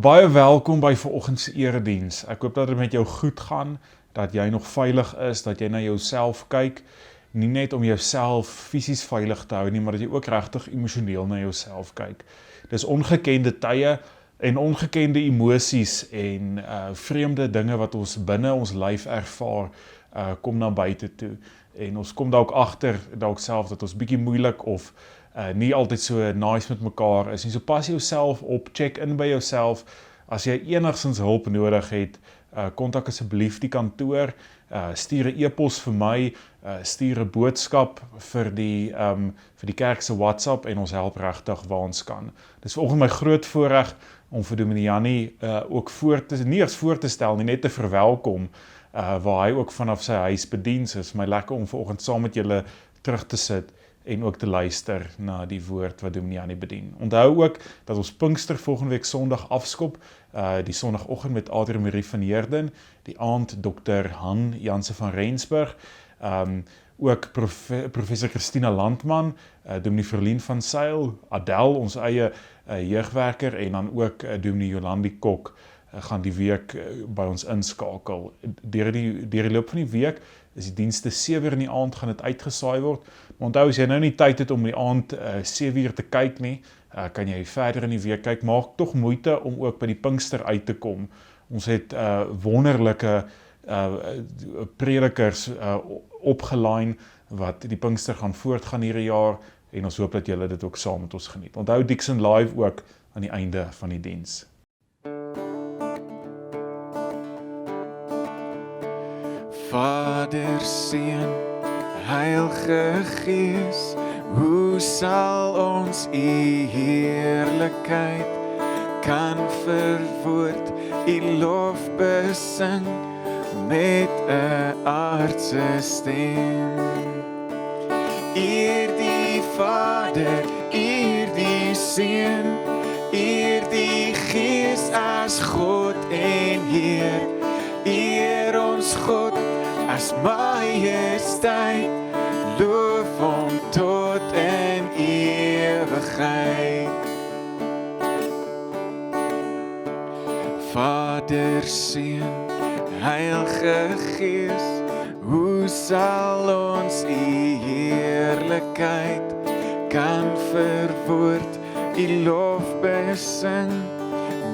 Baie welkom by vanoggend se erediens. Ek hoop dat dit met jou goed gaan, dat jy nog veilig is, dat jy na jouself kyk, nie net om jouself fisies veilig te hou nie, maar dat jy ook regtig emosioneel na jouself kyk. Dis ongekende tye en ongekende emosies en vreemde dinge wat ons binne ons lyf ervaar, kom na buite toe. En ons kom dalk agter dalk self dat ons bietjie moeilik of nie altyd so nice met mekaar is. En so pas jouself op, check in by jouself. As jy enigstens hulp nodig het, kontak asseblief die kantoor, stuur 'n e-pos vir my, stuur 'n boodskap vir die kerk se WhatsApp en ons help regtig waar ons kan. Dis vanoggend my groot voorreg om vir Dominee Jannie ook nie eers voor te stel nie, net te verwelkom, waar hy ook vanaf sy huis bediens is. My lekker om vanoggend saam met julle terug te sit en ook te luister na die woord wat Dominee Jannie bedien. Onthou ook dat ons Pinkster volgende week Sondag afskop, die Sondagoggend met Adrian Marie van Heerden, die aand Dr. Han Janse van Rensburg, ook professor Christina Landman, Dominee Verlien van Sail, Adel, ons eie jeugwerker, en dan ook Dominee Jolandi Kok, gaan die week by ons inskakel. Deur die loop van die week is die dienste 7 in die aand gaan dit uitgesaai word. Maar onthou, as jy nou nie tyd het om die aand 7 uur te kyk nie, kan jy verder in die week kyk. Maak tog moeite om ook by die Pinkster uit te kom. Ons het wonderlike predikers opgelyn wat die Pinkster gaan voortgaan hierdie jaar, en ons hoop dat julle dit ook saam met ons geniet. Onthou Dixon Live ook aan die einde van die diens. Vader, Seun, Heilige Gees, hoe sal ons U heerlikheid kan verwoord, U lof besing met 'n aardse stem. Eer die Vader, eer die Seun, eer die Gees as God en Heer, eer ons God as majesteit, loof hom tot in ewigheid. Vader, Seun, Heilige Gees, hoe sal ons U heerlikheid kan verwoord, U lof besing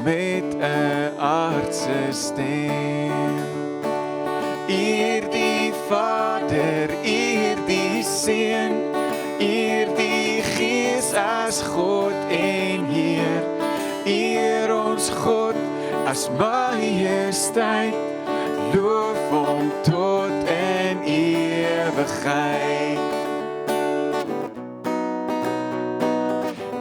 met 'n aardse stem. Eer die Vader, eer die Seun, eer die Gees as God en Heer, eer ons God as majesteit, loof hom tot in ewigheid.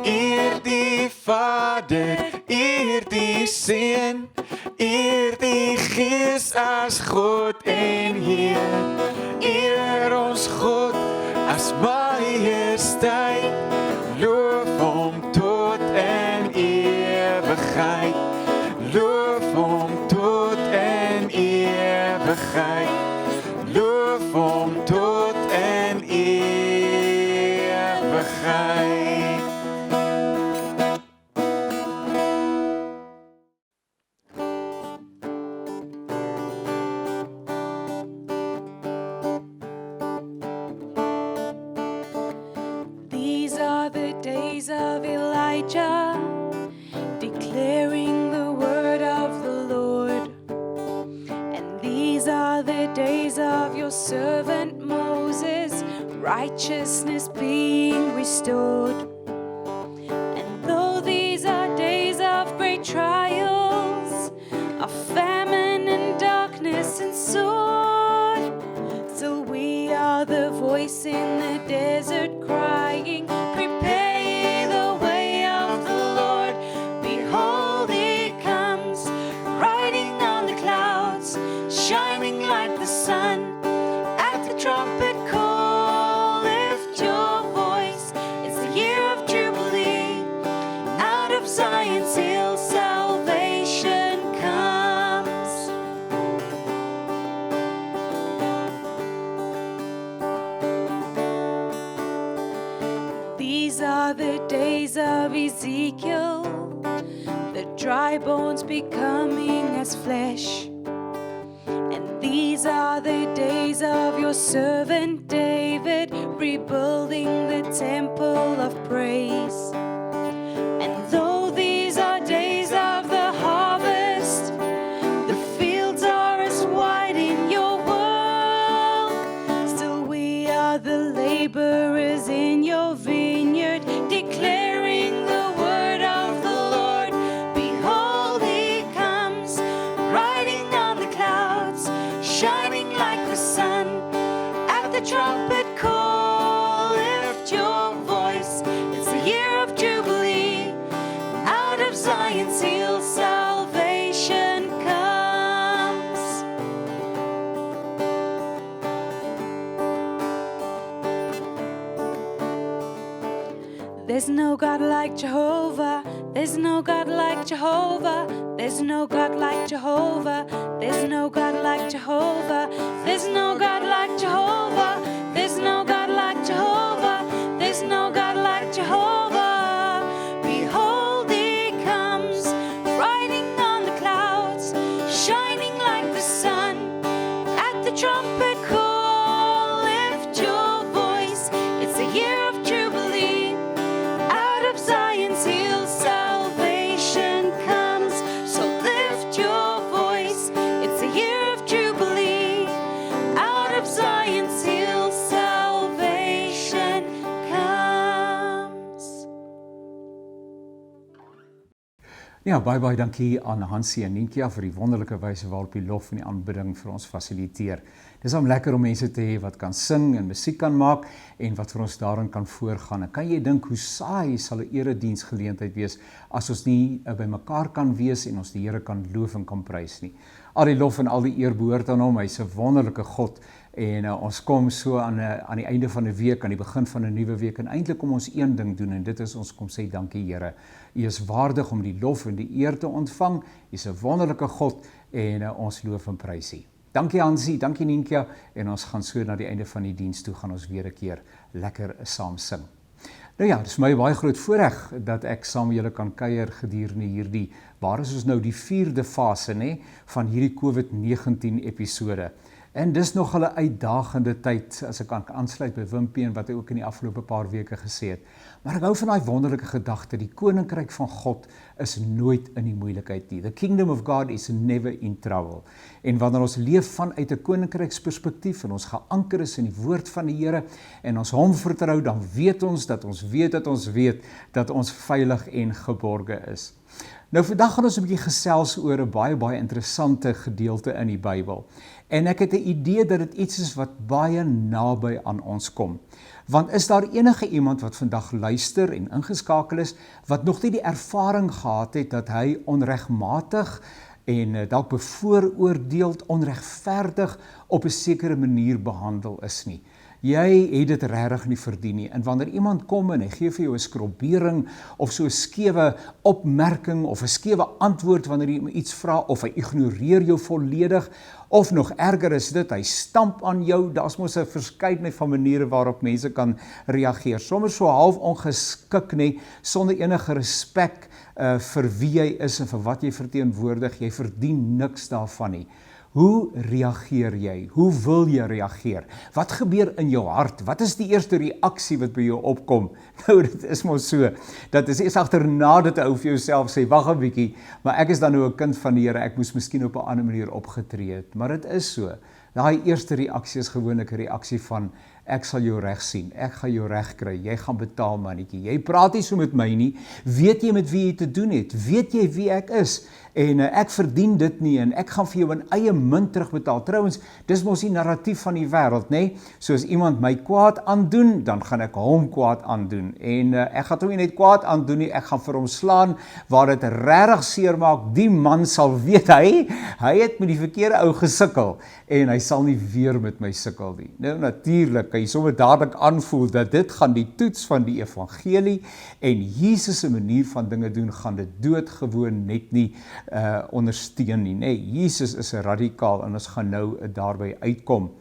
Eer die Vader, eer die Seun, eer die Gees as God en Heer, eer ons God as majesteit, loof hom tot in ewigheid, loof hom tot in ewigheid, loof hom tot in ewigheid. These are the days of Elijah, declaring the word of the Lord. And these are the days of your servant Moses, righteousness being restored. And though these are days of great trials, of famine and darkness and sword, still we are the voice in the desert crying, prepare ye the way of the Lord. Behold, He comes, riding on the clouds, shining like the sun. At the trumpet call, lift your voice. It's the year of Jubilee. Out of Zion's hill, salvation comes. These are the days of Ezekiel, the dry bones becoming as flesh. And these are the days of your servant David, rebuilding the temple of praise. And though these are days of the harvest, the fields are as wide in your world, still we are the laborers in your vineyard, declaring the word of the Lord. Behold, he comes, riding on the clouds, shining like the sun. At the trumpet call, lift your voice. It's the year of Jubilee. Out of Zion's hill, salvation comes. There's no God like Jehovah. There's no God like Jehovah. There's no God like Jehovah. There's no God like Jehovah. There's no God like Jehovah. There's no God like Jehovah. There's no God like Jehovah. Behold, he comes, riding on the clouds, shining like the sun. At the trumpet call, lift your voice. It's the year of Jubilee. Out of Zion's hill, salvation comes. So lift your voice. It's the year of Jubilee. Out of Zion's hill, salvation comes. Ja, baie dankie aan Hansie en Nienkia vir die wonderlike wyse waarop die lof en die aanbidding vir ons fasiliteer. Dis om lekker om mense te hê wat kan sing en musiek kan maak en wat vir ons daarin kan voorgaan. En kan jy dink hoe saai sal 'n erediensgeleentheid wees as ons nie by mekaar kan wees en ons die Here kan loof en kan prys nie. Al die lof en al die eer behoort aan hom. Hy's 'n wonderlike God. En ons kom so aan die einde van 'n week, aan die begin van 'n nuwe week en eintlik kom ons een ding doen en dit is ons kom sê dankie Here. U is waardig om die lof en die eer te ontvang. U is 'n wonderlike God en ons loof en prys U. Dankie Hansie, dankie Nienkia en ons gaan so na die einde van die diens toe gaan ons weer 'n keer lekker saam sing. Nou ja, dit is my baie groot voorreg dat ek saam met julle kan kuier gedurende hierdie, waar is ons nou die 4de fase van hierdie COVID-19 episode. En dis nog 'n uitdagende tyd, as ek kan aansluit by Wimpie en wat hy ook in die afgelope paar weke gesê het. Maar ek hou van daai wonderlike gedagte, die koninkryk van God is nooit in die moeilikheid nie. The kingdom of God is never in trouble. En wanneer ons leef vanuit 'n koninkryksperspektief en ons geanker is in die woord van die Here en ons hom vertrou, dan weet ons dat ons weet dat ons veilig en geborge is. Nou vandag gaan ons 'n bietjie gesels oor 'n baie interessante gedeelte in die Bybel. En ek het 'n idee dat dit iets is wat baie naby aan ons kom. Want is daar enige iemand wat vandag luister en ingeskakel is, wat nog nie die ervaring gehad het dat hy onregmatig en dalk bevooroordeeld, onregverdig op 'n sekere manier behandel is nie? Jy het dit regtig nie verdien nie. En wanneer iemand kom en hy gee vir jou 'n skrobbering of so 'n skewe opmerking of 'n skewe antwoord wanneer jy iets vra of hy ignoreer jou volledig of nog erger is dit, hy stamp aan jou, daar's mos 'n verskeidenheid van maniere waarop mense kan reageer. Sommers so half ongeskik sonder enige respek vir wie jy is en vir wat jy verteenwoordig. Jy verdien niks daarvan nie. Hoe reageer jy? Hoe wil jy reageer? Wat gebeur in jou hart? Wat is die eerste reaksie wat by jou opkom? Nou, dit is mos so, dat is eers agterna dit ou vir jouself sê, wag 'n bietjie, maar ek is dan nou 'n kind van die Here, ek moes miskien op 'n ander manier opgetree het. Maar dit is so. Daai eerste reaksie is gewoonlik 'n reaksie van, ek sal jou reg sien, ek gaan jou reg kry, jy gaan betaal mannetjie, jy praat nie so met my nie, weet jy met wie jy te doen het, weet jy wie ek is, en ek verdien dit nie, en ek gaan vir jou in eie munt terugbetaal. Trouwens, dis mos die narratief van die wêreld, So as iemand my kwaad aandoen, dan gaan ek hom kwaad aandoen, en ek gaan hom nie net kwaad aandoen nie, ek gaan vir hom slaan, waar dit regtig seer maak, die man sal weet, hy het met die verkeerde ou gesukkel, en hy sal nie weer met my sukkel nie. Nou natuurlik, kan jy sommer dadelik aanvoel, dat dit gaan die toets van die evangelie, en Jesus se manier van dinge doen, gaan dit doodgewoon net nie ondersteun nie. Jesus is 'n radikaal en ons gaan nou daarby uitkom.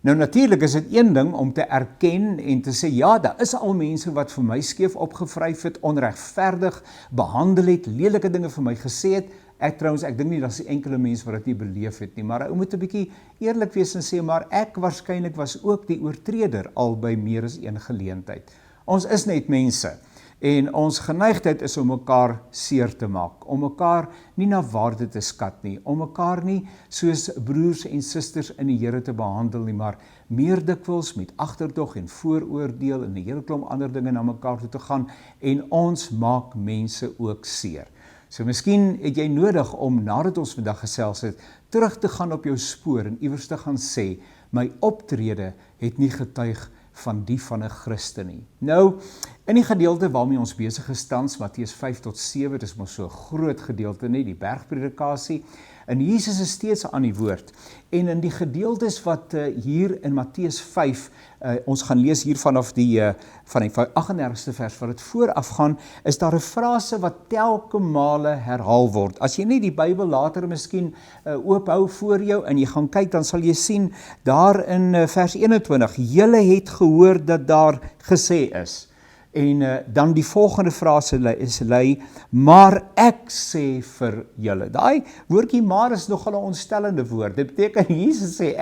Nou natuurlik is dit een ding om te erken en te sê, ja, daar is al mense wat vir my skeef opgevryf het, onregverdig behandel het, lelike dinge vir my gesê het. Ek dink nie, dat is enkele mense wat dit nie beleef het nie, maar ou moet 'n bietjie eerlik wees en sê, maar ek waarskynlik was ook die oortreder al by meer as een geleentheid. Ons is net mense. En ons geneigtheid is om mekaar seer te maak, om mekaar nie na waarde te skat nie, om mekaar nie soos broers en susters in die Here te behandel nie, maar meer dikwels met agterdog en vooroordeel en 'n hele klomp ander dinge na mekaar toe te gaan, en ons maak mense ook seer. So miskien het jy nodig om, nadat ons vandag gesels het, terug te gaan op jou spoor en iewers te gaan sê, my optrede het nie getuig van die van 'n Christen nie. Nou, in die gedeelte waarmee ons besig is tans, Matteus 5 tot 7, dis mos so 'n groot gedeelte, nie, die bergpredikasie, en Jesus is steeds aan die woord. En in die gedeeltes wat hier in Matteus 5, ons gaan lees hier vanaf die 38ste vers wat dit vooraf gaan, is daar 'n frase wat telke male herhaal word. As jy nie die Bybel later miskien oophou voor jou en jy gaan kyk, dan sal jy sien daar in vers 21, julle het gehoor dat daar gesê is. En dan die volgende frase is lei, maar ek sê vir julle. Daai woordjie maar is nogal 'n ontstellende woord. Dit beteken Jesus sê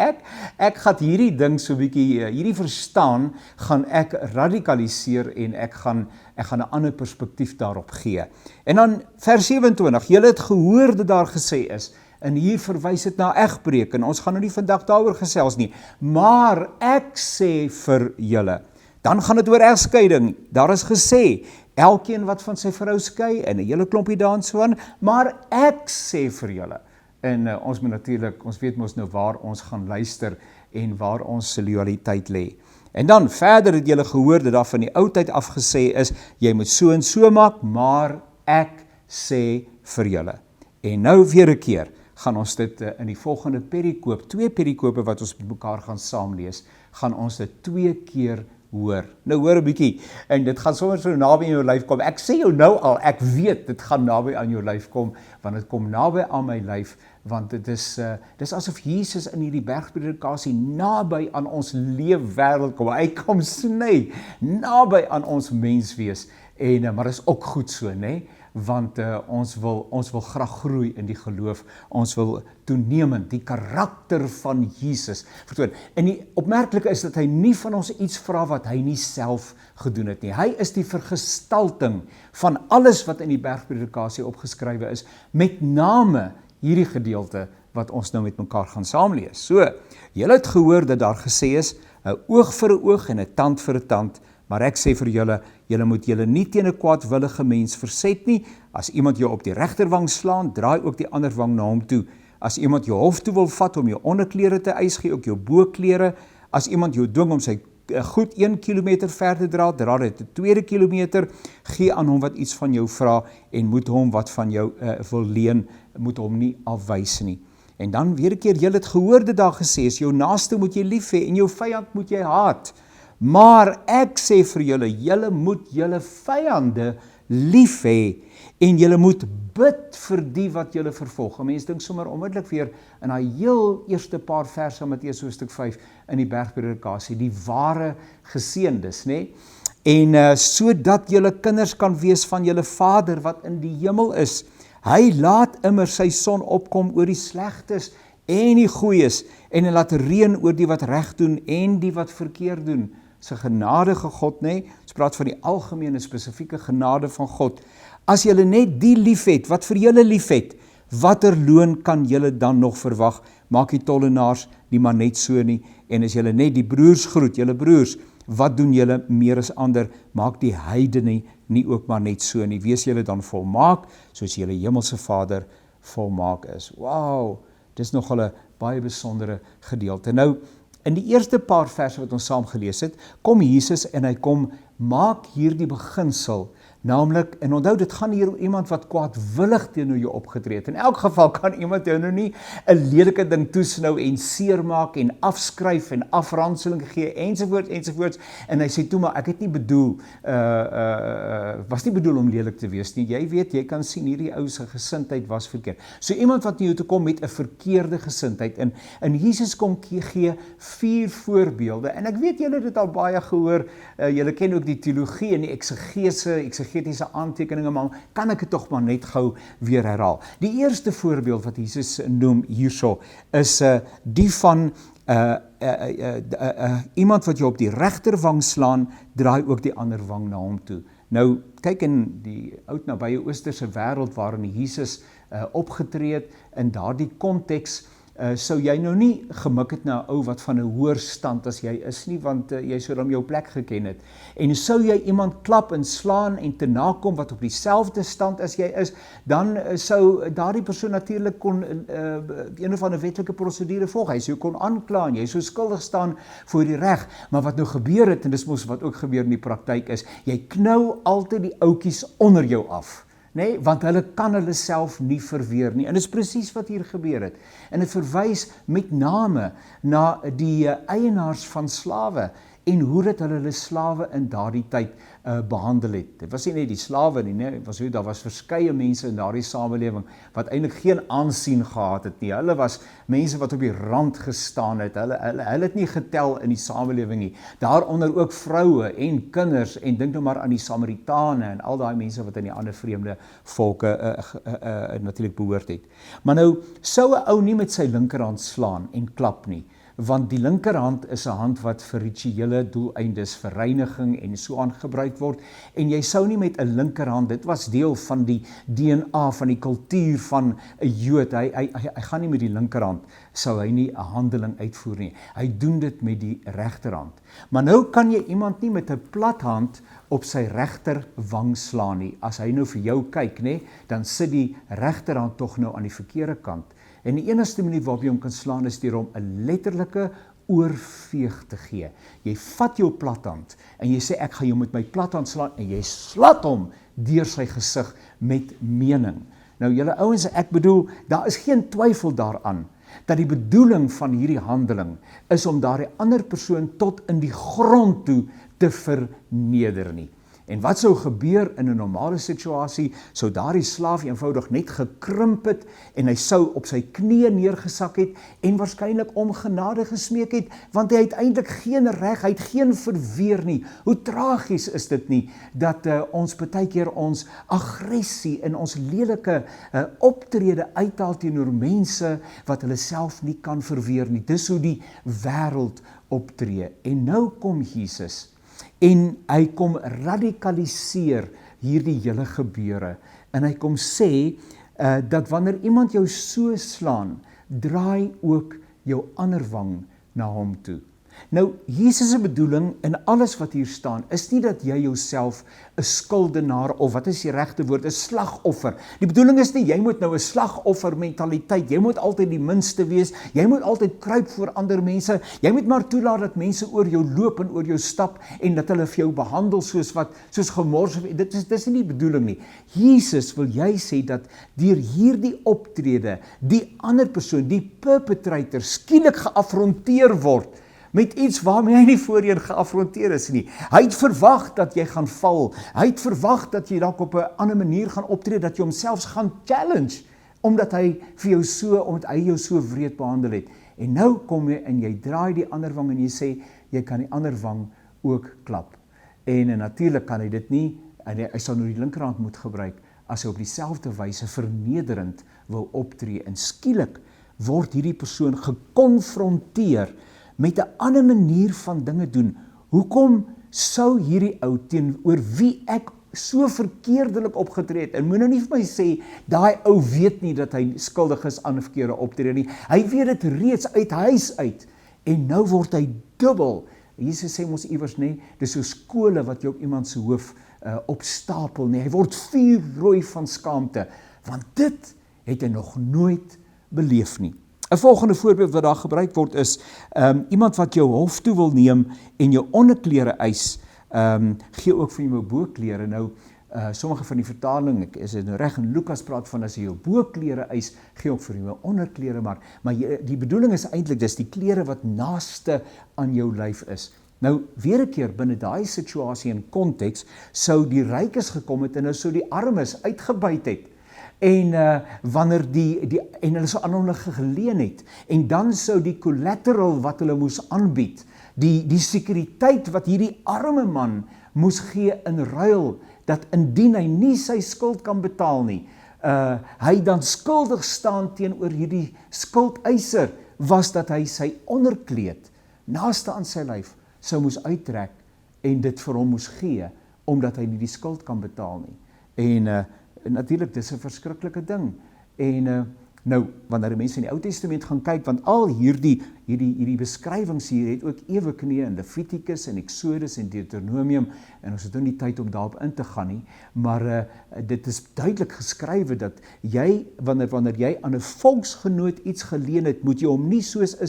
ek gaan hierdie ding so bietjie, hierdie verstaan, gaan ek radikaliseer en ek gaan 'n ander perspektief daarop gee. En dan vers 27, julle het gehoor dat daar gesê is, en hier verwys dit na egbreek, en ons gaan nou nie vandag daaroor gesels nie, maar ek sê vir julle. Dan gaan dit oor egskeiding. Daar is gesê, elkeen wat van sy vrou skei, en 'n hele klompie daarin so aan, maar ek sê vir julle. En ons moet natuurlik, ons weet mos nou waar ons gaan luister en waar ons loyaliteit lê. En dan verder het julle gehoor dat daar van die ou tyd af gesê is, jy moet so en so maak, maar ek sê vir julle. En nou weer 'n keer gaan ons dit in die volgende perikoop, 2 perikope wat ons met mekaar gaan saamlees, gaan ons dit 2 keer hoor. Nou hoor 'n bietjie, en dit gaan sommer so naby in jou lyf kom. Ek sê jou nou al, ek weet dit gaan naby aan jou lyf kom, want dit kom naby aan my lyf, want dit is asof Jesus in hierdie bergpredikasie naby aan ons leefwêreld kom. Hy kom sny naby aan ons menswees, en maar is ook goed so, né? Want ons wil graag groei in die geloof, ons wil toenemend die karakter van Jesus vertoon. En die opmerklike is dat hy nie van ons iets vra wat hy nie self gedoen het nie. Hy is die vergestalting van alles wat in die bergpredikasie opgeskrywe is, met name hierdie gedeelte wat ons nou met mekaar gaan saamlees. So, julle het gehoor dat daar gesê is, 'n oog vir 'n oog en 'n tand vir 'n tand, maar ek sê vir julle, julle moet julle nie teen 'n kwaadwillige mens verset nie. As iemand jou op die regterwang slaan, draai ook die ander wang na hom toe. As iemand jou hof toe wil vat om jou onderklere te eis, gee ook jou boklere. As iemand jou dwing om sy goed 1 kilometer ver te dra, dra dit 'n 2 kilometer, gee aan hom wat iets van jou vra, en moet hom wat van jou wil leen, moet hom nie afwys nie. En dan weer 'n keer, julle het gehoor dat daar gesê is, jou naaste moet jy lief hê en jou vyand moet jy haat. Maar ek sê vir julle, julle moet julle vyande lief hê en julle moet bid vir die wat julle vervolg. Mense dink sommer onmiddellik weer in daai heel eerste paar verse van Matteus hoofstuk 5 in die bergpredikasie, die ware geseëndes, né? En sodat julle kinders kan wees van julle Vader wat in die hemel is. Hy laat immer sy son opkom oor die slegtes en die goeies, en hy laat reën oor die wat reg doen en die wat verkeerd doen. Sy genadige God, né? Ons praat van die algemene spesifieke genade van God. As julle net die lief het, wat vir julle lief het, watter loon kan julle dan nog verwag? Maak die tollenaars nie maar net so nie, en as julle net die broers groet, julle broers, wat doen julle meer as ander? Maak die heidene nie ook maar net so nie. Wees julle dan volmaak, soos julle hemelse Vader volmaak is. Wow, dis nogal 'n baie besondere gedeelte. Nou, in die eerste paar verse wat ons saam gelees het, kom Jesus en hy kom maak hierdie beginsel Naamlik, en onthou, dit gaan hier om iemand wat kwaadwillig teenoor jou opgetree het. In elk geval kan iemand jou nou nie 'n lelike ding toesnou en seermaak en afskryf en afranseling gee ensovoorts. En hy sê toe maar ek het nie bedoel was nie bedoel om lelik te wees nie. Jy weet, jy kan sien hierdie ou se gesindheid was verkeerd. So iemand wat na jou toe kom met 'n verkeerde gesindheid en Jesus kom gee 4 voorbeelde. En ek weet julle het dit al baie gehoor. Julle ken ook die teologie en die eksegetiese aantekeninge, maar kan ek dit tog maar net gou weer herhaal. Die eerste voorbeeld wat Jesus noem hierso is die van iemand wat jou op die regterwang slaan, draai ook die ander wang na hom toe. Nou, kyk in die oud nabye Oosterse wêreld waarin Jesus opgetree het, in daardie konteks sou jy nou nie gemik het na 'n ou wat van 'n hoër stand as jy is nie, want jy sou dan jou plek geken het. En sou jy iemand klap en slaan en te nakom wat op dieselfde stand as jy is, dan sou daardie persoon natuurlik kon een of ander wetlike prosedure volg. Hy sou kon aankla en jy sou skuldig staan voor die reg. Maar wat nou gebeur het, en dis mos wat ook gebeur in die praktyk is, jy knou altyd die ouetjies onder jou af. Nee, want hulle kan hulle self nie verweer nie. En dit is presies wat hier gebeur het. En dit verwys met name na die eienaars van slawe en hoe dit hulle slawe in daardie tyd behandel het. Dit was nie net die slawe nie, daar was verskeie mense in daardie samelewing wat eintlik geen aansien gehad het nie. Hulle was mense wat op die rand gestaan het. Hulle het nie getel in die samelewing nie. Daaronder ook vroue en kinders en dink nou maar aan die Samaritane en al daai mense wat in die ander vreemde volke natuurlik behoort het. Maar nou sou 'n ou nie met sy linkerhand slaan en klap nie, want die linkerhand is 'n hand wat vir rituele doeleindes, vir reiniging en so aan gebruik word, en jy sou nie met 'n linkerhand, dit was deel van die DNA, van die kultuur van 'n Jood, hy gaan nie met die linkerhand, sou hy nie 'n handeling uitvoer nie, hy doen dit met die regterhand. Maar nou kan jy iemand nie met 'n plat hand op sy regterwang slaan nie. As hy nou vir jou kyk, dan sit die regterhand tog nou aan die verkeerde kant. En die enigste manier waarop jy hom kan slaan is deur hom 'n letterlike oorveeg te gee. Jy vat jou plathand en jy sê ek gaan jou met my plathand slaan en jy slat hom deur sy gesig met mening. Nou julle ouens, ek bedoel, daar is geen twyfel daaraan dat die bedoeling van hierdie handeling is om daardie ander persoon tot in die grond toe te verneder nie. En wat sou gebeur in 'n normale situasie, sou daardie slaaf eenvoudig net gekrimp het en hy sou op sy knieë neergesak het en waarskynlik om genade gesmeek het, want hy het eintlik geen reg, hy het geen verweer nie. Hoe tragies is dit nie, dat ons baie keer ons aggressie en ons lelike optrede uithaal teenoor mense wat hulle self nie kan verweer nie. Dis hoe die wêreld optree. En nou kom Jesus en hy kom radikaliseer hierdie hele gebeure. En hy kom sê dat wanneer iemand jou so slaan, draai ook jou ander wang na hom toe. Nou, Jesus se bedoeling in alles wat hier staan, is nie dat jy jouself 'n skuldenaar of wat is die regte woord, 'n slagoffer. Die bedoeling is nie, jy moet nou 'n slagoffer mentaliteit, jy moet altyd die minste wees, jy moet altyd kruip voor ander mense, jy moet maar toelaat dat mense oor jou loop en oor jou stap en dat hulle vir jou behandel soos gemors. Dit is nie die bedoeling nie. Jesus wil jy sê dat deur hierdie optrede, die ander persoon, die perpetrator, skielik geafronteer word met iets waarmee hy nie voorheen geafronteer is nie. Hy het verwag dat jy gaan val. Hy het verwag dat jy dalk op 'n ander manier gaan optree, dat jy homself gaan challenge, omdat hy jou so wreed behandel het. En nou kom jy en jy draai die ander wang en jy sê, jy kan die ander wang ook klap. En natuurlik kan hy dit nie, en hy sal nou die linkerhand moet gebruik, as hy op dieselfde wyse vernederend wil optree. En skielik word hierdie persoon gekonfronteer met 'n ander manier van dinge doen. Hoekom sou hierdie ou teenoor wie ek so verkeerdelik opgetree het, en moet nou nie vir my sê, daai ou weet nie dat hy skuldig is aan 'n verkeerde optrede nie, hy weet dit reeds uit huis uit, en nou word hy dubbel. Jesus sê ons iewers, dis so skole wat jy op iemand se hoof opstapel, hy word vuurrooi van skaamte, want dit het hy nog nooit beleef nie. 'n volgende voorbeeld wat daar gebruik word is, iemand wat jou hof toe wil neem en jou onderklere eis, gee ook vir jou boklere. Nou, Sommige van die vertaling, is dit nou reg, in Lukas praat van as jy jou boklere eis, gee ook vir jou onderklere, maar die bedoeling is eintlik, dis die klere wat naaste aan jou lyf is. Nou, weer 'n keer, binne daai situasie en konteks, sou die rykes gekom het en nou sou die armes uitgebuit het. En wanneer en hulle sou aan hulle geleen het, en dan sou die collateral wat hulle moes aanbied, die sekuriteit wat hierdie arme man moes gee in ruil, dat indien hy nie sy skuld kan betaal nie, hy dan skuldig staan teenoor hierdie skuldeiser, was dat hy sy onderkleed naaste aan sy lyf sou moes uittrek en dit vir hom moes gee, omdat hy nie die skuld kan betaal nie. En natuurlik, dis 'n verskriklike ding. En nou, wanneer mense in die Ou Testament gaan kyk, want al hierdie beskrywings hier het ook ewe knieë in Levitikus en Exodus en Deuteronomium, en ons het nou nie tyd om daarop in te gaan nie, maar dit is duidelik geskrywe dat wanneer jy aan 'n volksgenoot iets geleen het, moet jy hom nie soos 'n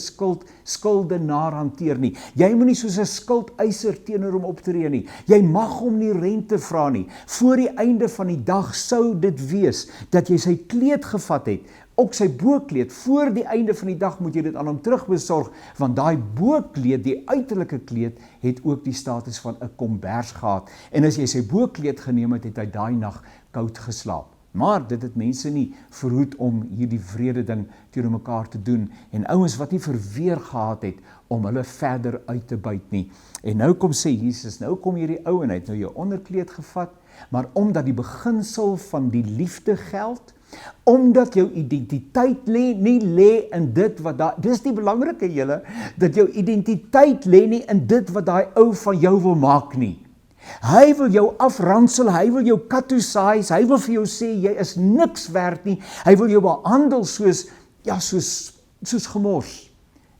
skuldenaar hanteer nie. Jy moet nie soos 'n skuldeiser teenoor hom optree nie. Jy mag hom nie rente vra nie. Voor die einde van die dag sou dit wees dat jy sy kleed gevat het, ook sy boekleed, voor die einde van die dag moet jy dit aan hom terugbesorg, want daai boekleed, die uiterlike kleed, het ook die status van 'n kombers gehad. En as jy sy boekleed geneem het, het hy daai nag koud geslaap. Maar dit het mense nie verhoed om hierdie wrede ding teenoor mekaar te doen, en ouens wat nie verweer gehad het om hulle verder uit te buit nie. En nou kom sê Jesus, nou kom hierdie ou en hy het nou jou onderkleed gevat, maar omdat die beginsel van die liefde geld, omdat jou identiteit nie lê in dit wat daai, dis die belangrike julle, dat jou identiteit lê nie in dit wat daai ou van jou wil maak nie. Hy wil jou afransel, hy wil jou catechize, hy wil vir jou sê jy is niks werd nie, hy wil jou behandel soos gemors.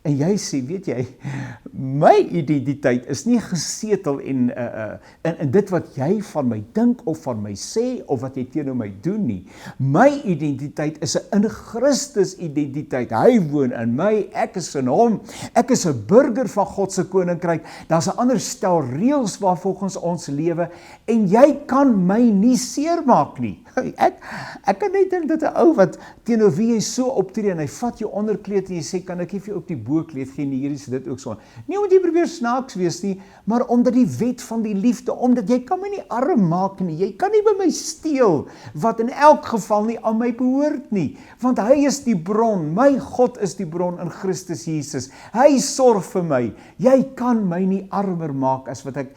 En jy sê, weet jy, my identiteit is nie gesetel in dit wat jy van my dink of van my sê of wat jy teenoor my doen nie. My identiteit is 'n in Christus identiteit. Hy woon in my, ek is in hom. Ek is 'n burger van God se koninkryk. Daar's 'n ander stel reëls waarvolgens ons lewe en jy kan my nie seermaak nie. Ek kan net dink dat 'n ou wat teenoor wie jy so optree en hy vat jou onderkleed en jy sê, kan ek vir jou ook die boekleed gee, nie, hier is dit ook so. Nie omdat jy probeer snaaks wees nie, maar omdat die wet van die liefde, omdat jy kan my nie arm maak nie, jy kan nie by my steel, wat in elk geval nie aan my behoort nie, want hy is die bron, my God is die bron in Christus Jesus, hy sorg vir my, jy kan my nie armer maak as wat ek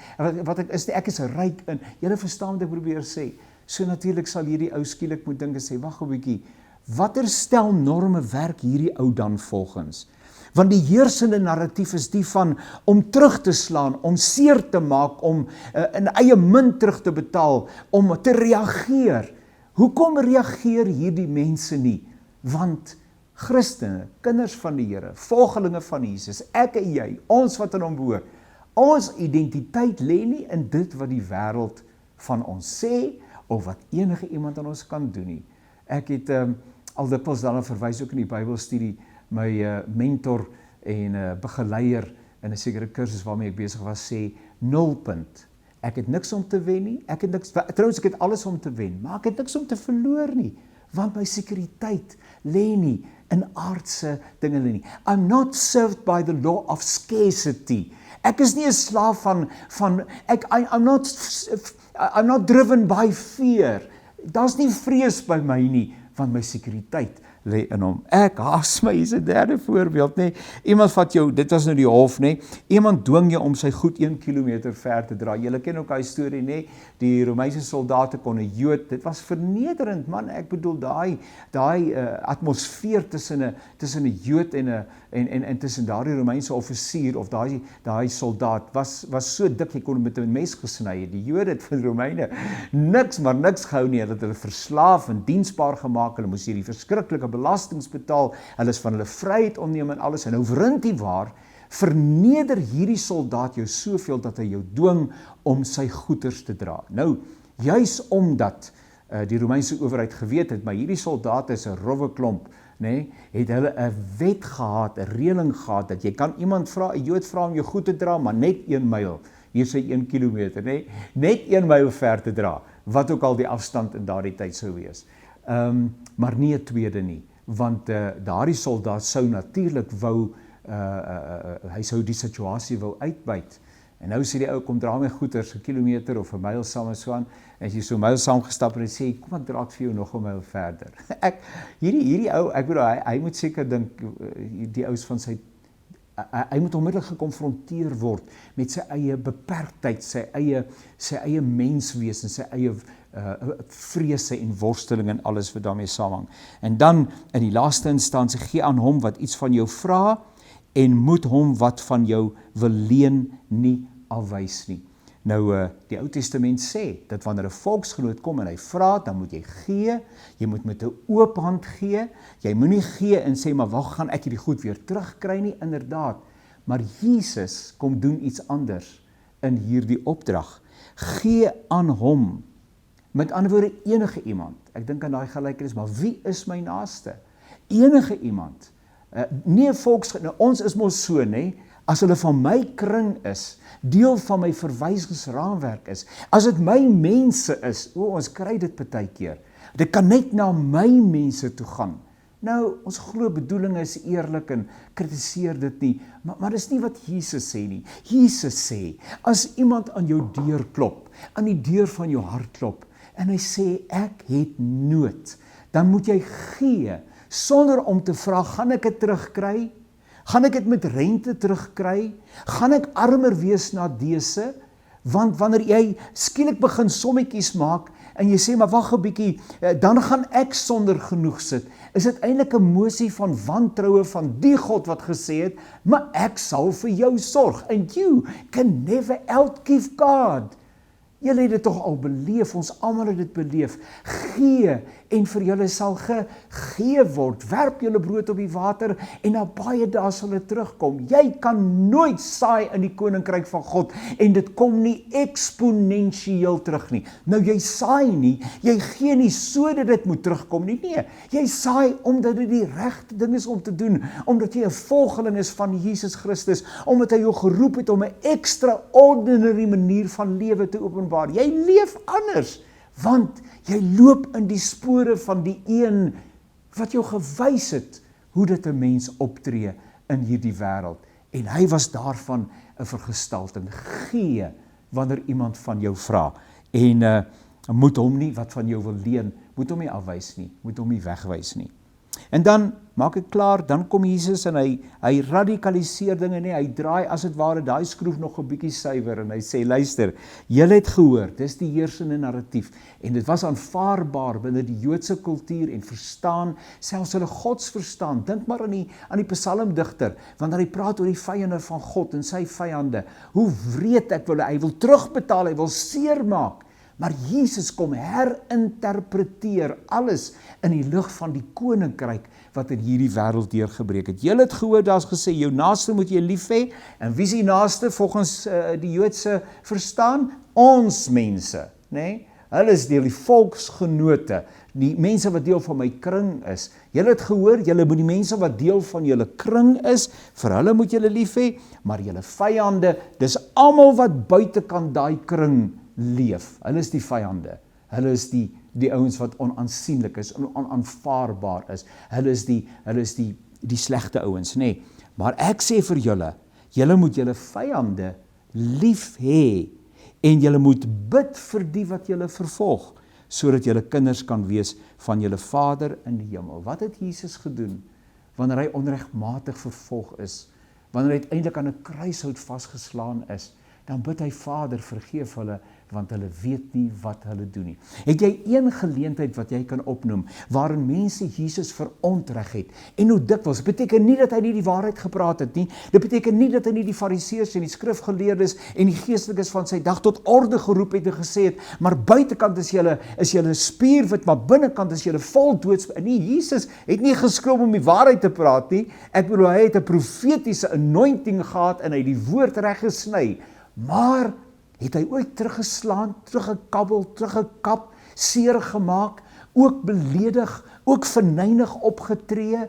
is nie, ek is ryk in, julle verstaan wat ek probeer sê. So natuurlik sal hierdie ou skielik moet dink en sê, wag 'n bietjie, watter stel norme werk hierdie ou dan volgens? Want die heersende narratief is die van om terug te slaan, om seer te maak, om in eie munt terug te betaal, om te reageer. Hoekom reageer hierdie mense nie? Want Christene, kinders van die Here, volgelinge van Jesus, ek en jy, ons wat aan hom behoort, ons identiteit lê nie in dit wat die wêreld van ons sê, of wat enige iemand aan ons kan doen nie. Ek het al dikwels daarna verwys ook in die Bybelstudie, my mentor en begeleier in 'n sekere kursus waarmee ek besig was, sê 0 punt. Ek het niks om te wen nie, trouwens ek het alles om te wen, maar ek het niks om te verloor nie, want my sekuriteit lê nie in aardse dinge nie. I'm not served by the law of scarcity. Ek is nie 'n slaaf van I'm not driven by fear. Daar's nie vrees by my nie, want my sekuriteit lê in hom. Ek haas my, hier's 'n derde voorbeeld, nê. Iemand vat jou, dit was nou die hof, nê. Iemand dwing jou om sy goed 1 kilometer ver te dra. Julle ken ook daai storie, nê. Die Romeinse soldate kon 'n Jood, dit was vernederend, man. Ek bedoel daai atmosfeer tussen 'n Jood en tussen daardie Romeinse offisier of daai soldaat was so dik jy kon hom met 'n mes gesny het. Die Jode het vir die Romeine niks gehou nie. Hulle het hulle verslaaf en diensbaar gemaak. Hulle moes hierdie verskriklike belastings betaal. Hulle is van hulle vryheid ontneem en alles. En nou waar verneder hierdie soldaat jou soveel dat hy jou dwing om sy goeders te dra. Nou, juis omdat die Romeinse owerheid geweet het, maar hierdie soldaat is 'n rowwe klomp, nê, het hulle 'n wet gehad, 'n reëling gehad, dat jy kan iemand vra, 'n Jood vra om jou goed te dra, maar net 1 myl, hier sê 1 kilometer, nê, net 1 myl ver te dra. wat ook al die afstand in daardie tyd sou wees. Maar nie 'n tweede nie, want daardie soldaat sou natuurlik wou, hy sou die situasie wou uitbuit. En nou sê die ou, kom dra my goeders 'n kilometer of 'n myl saam en so aan, en as jy so 'n myl saamgestap en hy sê, kom ek dra dit vir jou nog 'n myl verder. Hierdie ou, ek bedoel, hy moet seker dink, die ou's van sy, hy moet onmiddellik gekonfronteer word met sy eie beperktheid, sy eie menswees en sy eie vrese en worsteling en alles wat daarmee saamhang. En dan in die laaste instansie, gee aan hom wat iets van jou vra en moet hom wat van jou wil leen nie afwys nie. Nou, die Ou Testament sê, dat wanneer 'n volksgenoot kom en hy vra, dan moet jy gee, jy moet met 'n oop hand gee, jy moenie gee en sê, maar wag, gaan ek hierdie goed weer terugkry nie, inderdaad. Maar Jesus kom doen iets anders in hierdie opdrag. Gee aan hom. Met ander woorde, enige iemand. Ek dink aan daai gelykenis, maar wie is my naaste? Enige iemand. Nie 'n volksgenoot, ons is mos so, nê? As hulle van my kring is, deel van my verwysingsraamwerk is, as dit my mense is, ons kry dit baie keer, dit kan net na my mense toe gaan. Nou, ons glo bedoeling is eerlik en kritiseer dit nie, maar dis nie wat Jesus sê nie. Jesus sê, as iemand aan jou deur klop, aan die deur van jou hart klop, en hy sê, ek het nood, dan moet jy gee, sonder om te vra, gaan ek dit terugkry? Gaan ek dit met rente terugkry? Gaan ek armer wees na dese? Want wanneer jy skielik begin sommetjies maak, en jy sê, maar wag 'n bietjie, dan gaan ek sonder genoeg sit, is dit eintlik 'n mosie van wantroue van die God wat gesê het, maar ek sal vir jou sorg, and you can never outgive God. Julle het dit tog al beleef, ons almal het dit beleef. Gee en vir julle sal gegee word. Werp julle brood op die water en na baie dae sal dit terugkom. Jy kan nooit saai in die koninkryk van God en dit kom nie eksponensieel terug nie. Nou jy saai nie, jy gee nie sodat dit moet terugkom nie. Nee, jy saai omdat dit die regte ding is om te doen, omdat jy 'n volgeling is van Jesus Christus, omdat hy jou geroep het om 'n extraordinary manier van lewe te openbaar. Jy leef anders, want jy loop in die spore van die een wat jou gewys het hoe dit 'n mens optree in hierdie wêreld. En hy was daarvan 'n vergestalting. Gee wanneer iemand van jou vra. En moet hom nie wat van jou wil leen, moet hom nie afwys nie, moet hom nie wegwys nie. En dan maak ek klaar, dan kom Jesus en hy radikaliseer dinge nie, hy draai as het ware daai skroef nog 'n bietjie suiwer en hy sê, luister, julle het gehoor, dis die heersende narratief en dit was aanvaarbaar binne die Joodse kultuur en verstaan, selfs hulle godsverstaan. Dink maar aan die psalmdigter, wanneer hy praat oor die vyande van God en sy vyande, hoe wreed hy wil terugbetaal, hy wil seermaak. Maar Jesus kom herinterpreteer alles in die lig van die koninkryk wat in hierdie wêreld deurgebreek het. Julle het gehoor, daar's gesê, jou naaste moet jy lief hê, en wie is die naaste volgens die Joodse verstaan? Ons mense, nê? Hulle is deel die volksgenote, die mense wat deel van my kring is. Julle het gehoor, julle moet die mense wat deel van julle kring is, vir hulle moet julle lief hê, maar julle vyande, dis almal wat buitekant daai kring leef. Hulle is die vyande. Hulle is die ouens wat onaansienlik is, onaanvaarbaar is. Hulle is die slegte ouens, nê. Maar ek sê vir julle moet julle vyande lief hê en julle moet bid vir die wat julle vervolg, sodat julle kinders kan wees van julle Vader in die hemel. Wat het Jesus gedoen wanneer hy onregmatig vervolg is? Wanneer hy uiteindelik aan 'n kruishout vasgeslaan is, dan bid hy, Vader, vergeef hulle, want hulle weet nie wat hulle doen nie. Het jy een geleentheid wat jy kan opnoem, waarin mense Jesus verontreg het, en hoe dikwels, beteken nie dat hy nie die waarheid gepraat het nie, dit beteken nie dat hy nie die fariseërs en die skrifgeleerdes en die geestelikes van sy dag tot orde geroep het en gesê het, maar buitekant is julle spierwit, maar binnekant is julle vol doods. Nee, Jesus het nie geskroom om die waarheid te praat nie, ek bedoel, hy het 'n profetiese anointing gehad en hy het die woord reg gesny, maar het hy ooit teruggeslaan, teruggekabbel, teruggekap, seer gemaak, ook beledig, ook verneig opgetree?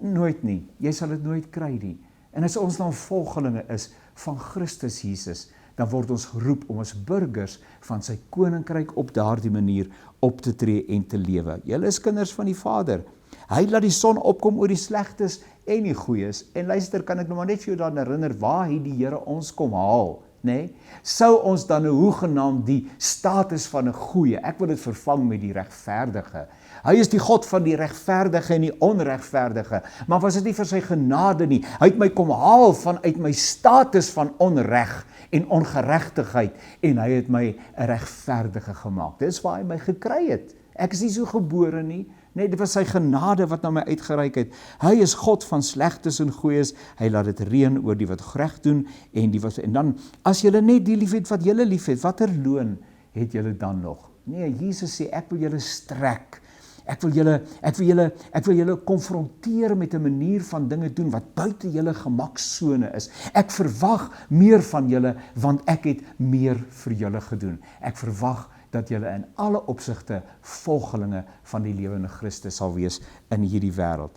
Nooit nie. Jy sal dit nooit kry nie. En as ons dan volgelinge is van Christus Jesus, dan word ons geroep om as burgers van sy koninkryk op daardie manier op te tree en te lewe. Julle is kinders van die Vader. Hy laat die son opkom oor die slegtes en die goeies. En luister, kan ek nou maar net vir jou dan herinner, waar het die Here ons kom haal? Nee? Sou ons dan hoegenaamd die status van 'n goeie, ek wil dit vervang met die regverdige. Hy is die God van die regverdige en die onregverdige, maar was dit nie vir sy genade nie. Hy het my kom haal vanuit my status van onreg en ongeregtigheid en hy het my 'n regverdige gemaak. Dis waar hy my gekry het. Ek is nie so gebore nie. Nee, dit was sy genade wat na my uitgereik het. Hy is God van slegtes en goeies. Hy laat dit reën oor die wat reg doen en dan as julle net die liefhet wat julle liefhet, watter loon het julle dan nog? Nee, Jesus sê ek wil julle strek. Ek wil julle konfronteer met 'n manier van dinge doen wat buite julle gemaksone is. Ek verwag meer van julle want ek het meer vir julle gedoen. Ek verwag dat julle in alle opsigte volgelinge van die lewende Christus sal wees in hierdie wêreld.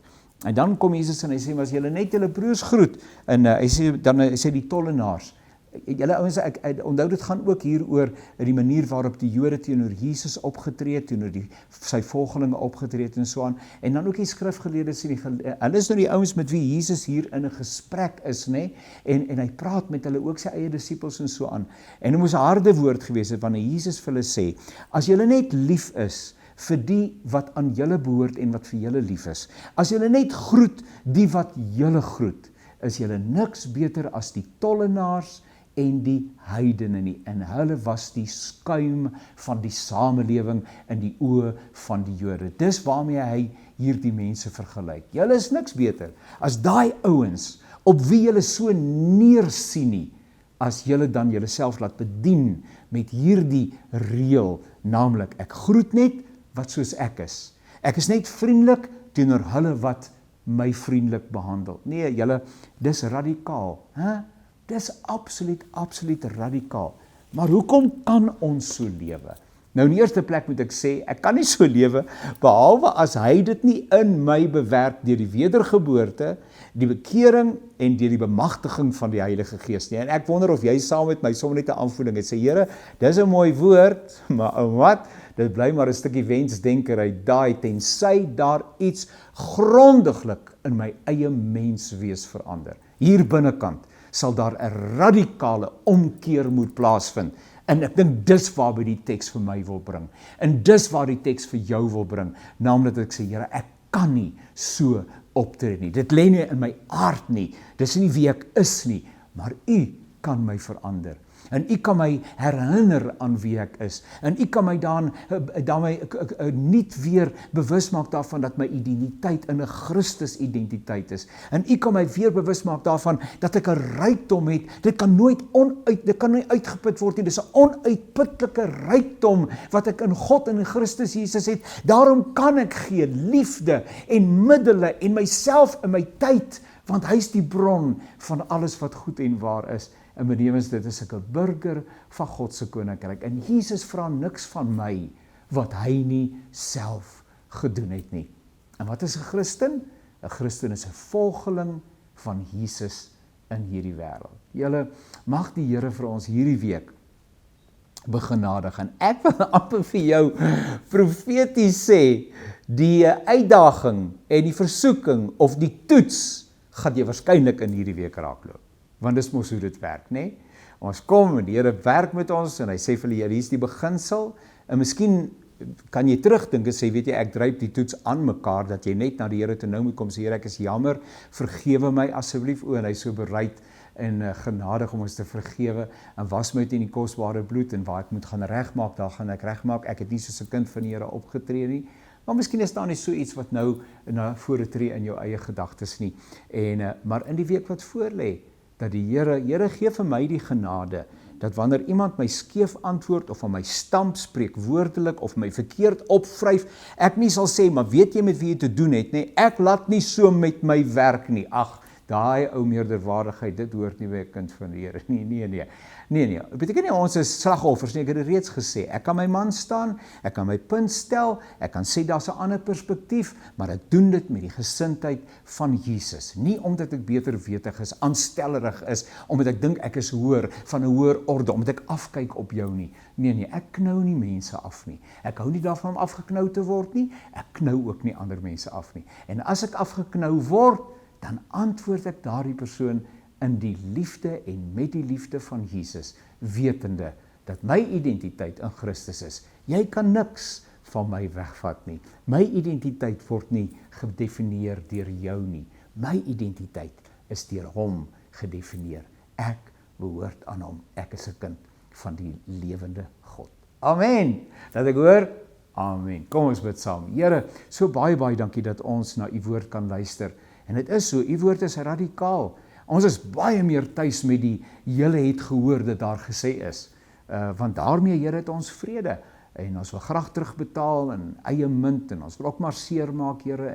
En dan kom Jesus en hy sê, as julle net julle broers groet, en hy sê die tollenaars, julle ouens, ek onthou dit gaan ook hier oor die manier waarop die Jode teenoor Jesus opgetree het, teenoor sy volgelinge opgetree het en so aan, en dan ook die skrifgeleerdes en hulle is nou die ouens met wie Jesus hier in 'n gesprek is, nê, en hy praat met hulle ook sy eie disippels en so aan, en dit moes 'n harde woord gewees het, wanneer Jesus vir hulle sê, as julle net lief is vir die wat aan julle behoort en wat vir julle lief is, as julle net groet die wat julle groet, is julle niks beter as die tollenaars en die heidene nie, en hulle was die skuim van die samelewing in die oë van die Jode. Dis waarmee hy hier die mense vergelyk. Julle is niks beter as daai ouens op wie julle so neersien nie, as julle dan julleself laat bedien met hierdie reël, naamlik ek groet net wat soos ek is. Ek is net vriendelik teenoor hulle wat my vriendelik behandel. Nee, julle, dis radikaal, hè? Dis absoluut radikaal. Maar hoekom kan ons so lewe? Nou in die eerste plek moet ek sê, ek kan nie so lewe, behalwe as hy dit nie in my bewerk deur die wedergeboorte, die bekering en deur die bemagtiging van die Heilige Gees nie. En ek wonder of jy saam met my sommer net 'n aanvoeling het, sê Here, dis 'n mooi woord, maar wat? Dit bly maar 'n stukkie wensdenkerheid daai, tensy daar iets grondiglik in my eie menswees verander. Hier binnekant sal daar 'n radikale omkeer moet plaasvind. En ek dink dis waarby die teks vir my wil bring. En dis waar die teks vir jou wil bring. Naamlik dat ek sê, Here, ek kan nie so optree nie. Dit lê nie in my aard nie. Dis nie wie ek is nie. Maar U kan my verander. En U kan my herinner aan wie ek is. En U kan my daarmee niet weer bewus maak daarvan dat my identiteit in 'n Christus identiteit is. En U kan my weer bewus maak daarvan dat ek 'n rykdom het. Dit kan nie uitgeput word nie. Dis 'n onuitputlike rykdom wat ek in God en in Christus Jesus het. Daarom kan ek gee liefde en middele en myself en my tyd, want hy is die bron van alles wat goed en waar is. En benewens dit is ek 'n burger van God se koninkryk. En Jesus vra niks van my wat hy nie self gedoen het nie. En wat is 'n Christen? 'n Christen is 'n volgeling van Jesus in hierdie wêreld. Julle, mag die Here vir ons hierdie week begenadig. En ek wil amper vir jou profeties sê, die uitdaging en die versoeking of die toets gaan jy waarskynlik in hierdie week raakloop. Want dis mos hoe dit werk, né? Ons kom en die Here werk met ons en hy sê vir julle, hier is die beginsel, en miskien kan jy terugdink en sê, weet jy, ek dryp die toets aan mekaar, dat jy net na die Here toe nou moet kom sê, Here, ek is jammer, vergewe my asseblief, en hy is so bereid en genadig om ons te vergewe, en was my teen die kosbare bloed, en waar ek moet gaan regmaak, daar gaan ek regmaak, ek het nie soos 'n kind van die Here opgetree nie, maar miskien is daar nie so iets wat nou na vore tree in jou eie gedagtes nie, en maar in die week wat voor lê, dat die Here gee vir my die genade, dat wanneer iemand my skeef antwoord, of aan my stamp spreek woordelik, of my verkeerd opvryf, ek nie sal sê, maar weet jy met wie jy te doen het, nie? Ek laat nie so met my werk nie, ag, daai ou meerderwaardigheid, dit hoort nie by 'n kind van die Here nie. Nee. Dit beteken nie ons is slagoffers nie, ek het dit reeds gesê. Ek kan my man staan, ek kan my punt stel, ek kan sê daar's 'n ander perspektief, maar ek doen dit met die gesindheid van Jesus. Nie omdat ek beterwetig is, aanstellerig is, omdat ek dink ek is hoër, van 'n hoër orde, omdat ek afkyk op jou nie. Nee, ek knou nie mense af nie. Ek hou nie daarvan om afgeknou te word nie, ek knou ook nie ander mense af nie. En as ek afgeknou word, dan antwoord ek daardie persoon in die liefde en met die liefde van Jesus, wetende dat my identiteit in Christus is. Jy kan niks van my wegvat nie. My identiteit word nie gedefinieer deur jou nie. My identiteit is deur hom gedefinieer. Ek behoort aan hom. Ek is 'n kind van die lewende God. Amen. Dat ek hoor? Amen. Kom ons bid saam. Here, so baie dankie dat ons na u woord kan luister. En dit is so, u woord is radikaal. Ons is baie meer tuis met die julle het gehoor dat daar gesê is. Want daarmee, Here, het ons vrede. En ons wil graag terugbetaal in eie munt. En ons wil ook maar seer maak, Here.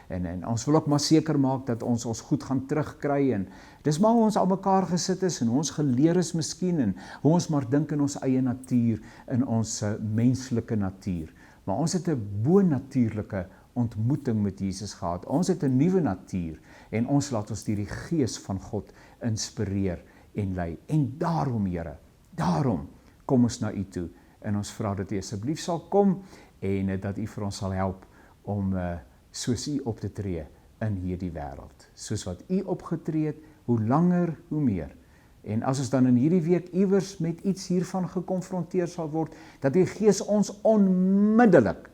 En ons wil ook maar seker maak dat ons goed gaan terugkry. En dis maar hoe ons al mekaar gesit is en ons geleer is miskien. En hoe ons maar dink in ons eie natuur, in ons menslike natuur. Maar ons het 'n bonatuurlike ontmoeting met Jesus gehad. Ons het 'n nuwe natuur en ons laat ons deur die Gees van God inspireer en lei. En daarom, Here, daarom kom ons na u toe en ons vra dat u asseblief sal kom en dat u vir ons sal help om soos u op te tree in hierdie wêreld. Soos wat u opgetree het, hoe langer, hoe meer. En as ons dan in hierdie week iewers met iets hiervan gekonfronteer sal word, dat die Gees ons onmiddellik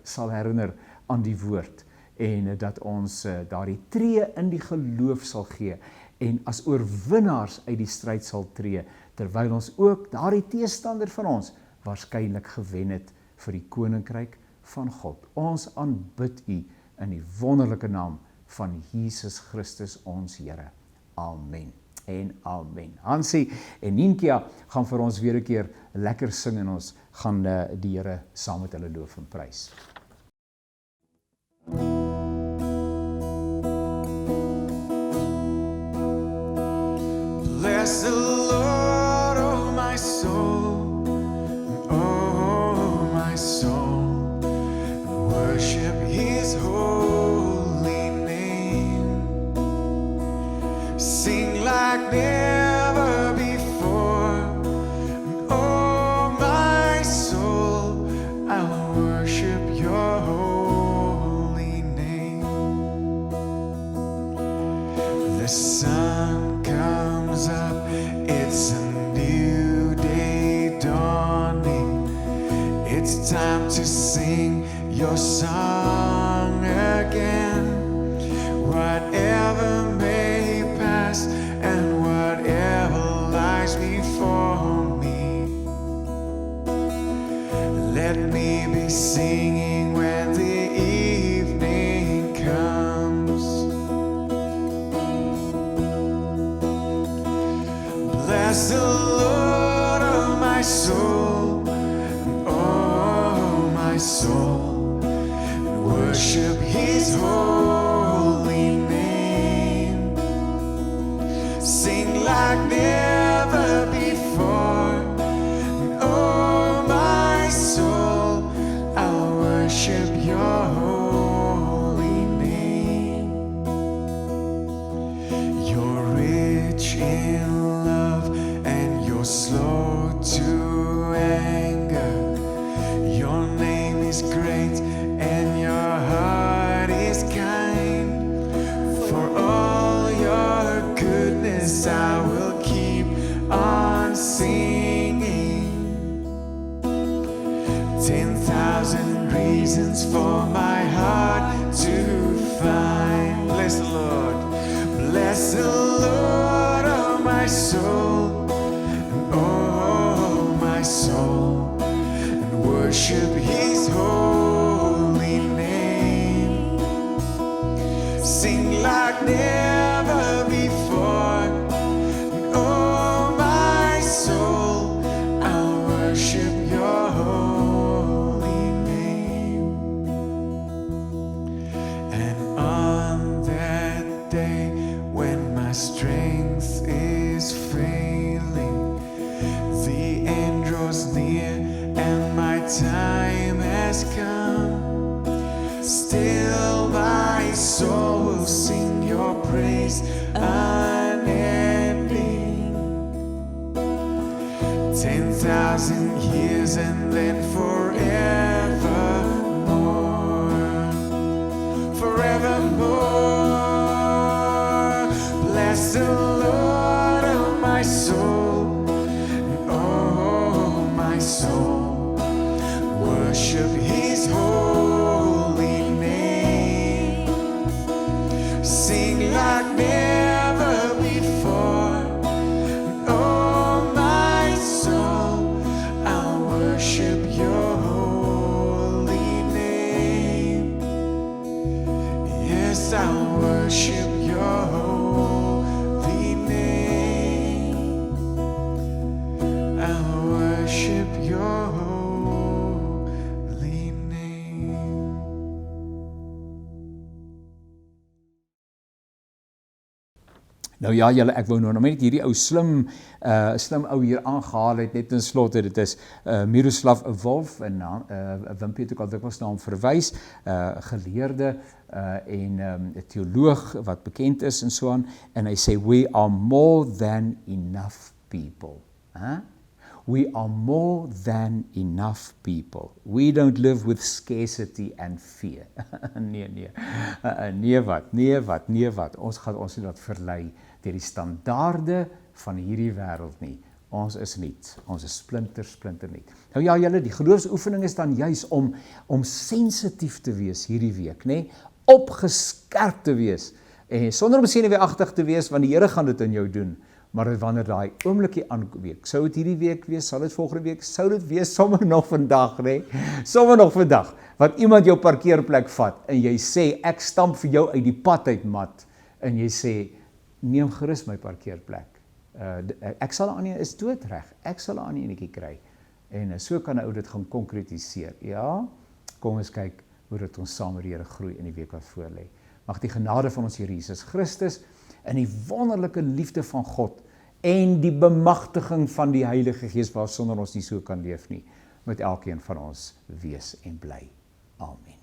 sal herinner aan die woord en dat ons daardie tree in die geloof sal gee en as oorwinnaars uit die stryd sal tree, terwyl ons ook daardie teestander van ons waarskynlik gewen het vir die koninkryk van God. Ons aanbid u in die wonderlike naam van Jesus Christus ons Here. Amen. En amen. Hansie en Ninkia gaan vir ons weer 'n keer lekker sing en ons gaan die Here saam met hulle loof en prys. Bless the Lord, oh my soul, oh my soul, worship his holy name. Sing like never before. Oh my soul, I'll worship your holy name. The sun comes up, it's a new day dawning. It's time to sing your song again. Whatever may pass and whatever lies before me, let me be singing when the evening comes. Bless the Lord, oh my soul, oh my soul, and worship his holy name. Sing like never before. Oh my soul, I'll worship your holy name. You're rich in love and you're slow to anger. Your name is great and your heart is kind. For all your goodness I will keep on singing. 10,000 reasons for my heart to find. Bless the Lord. Bless the Lord, oh my soul, and oh my soul, and worship his holy name. Sing like never before. Oh my soul, I'll worship your holy name. And on that day when my strength is failing, the end draws near and my time has come. Still my soul will sing your praise unending. 10,000 years and then forevermore, forevermore. Bless the Lord, oh my soul, and oh my soul, worship His holy name. Sing like never before, and oh my soul, I'll worship your holy name. Yes, I'll worship your holy name. I'll worship your holy name. Nou ja, julle, ek wou nou net hierdie ou slim ou hier aangehaal het, net in slotte, dit is Miroslav Volf, en Wimpie het ook al dikwels na hom verwys, geleerde en teoloog wat bekend is en so aan, en hy sê, we are more than enough people. We are more than enough people. We don't live with scarcity and fear. Nee wat. Ons gaan ons nie dat verlei deur die standaarde van hierdie wêreld nie. Ons is niet. Ons is splinter niet. Nou ja, julle, die geloofsoefening is dan juis om sensitief te wees hierdie week, nê? Opgeskerp te wees. En sonder om senuweeagtig te wees, want die Here gaan dit in jou doen. Maar wanneer daai oomblikie aanweek, sou dit hierdie week wees, sal dit volgende week, sou dit wees sommer nog vandag, nê? Sommer nog vandag, wat iemand jou parkeerplek vat, en jy sê, ek stamp vir jou uit die pad uit, mat, en jy sê, neem gerus my parkeerplek, ek sal aan nie, is doodreg, ek sal aan nie enetjie kry, en so kan 'n ou dit gaan konkretiseer, ja, kom ons kyk, hoe dit ons saam met die Here groei in die week wat voor lê. Mag die genade van ons Here Jesus Christus, en die wonderlike liefde van God en die bemagtiging van die Heilige Gees waarsonder ons nie so kan leef nie, met elkeen van ons wees en bly. Amen.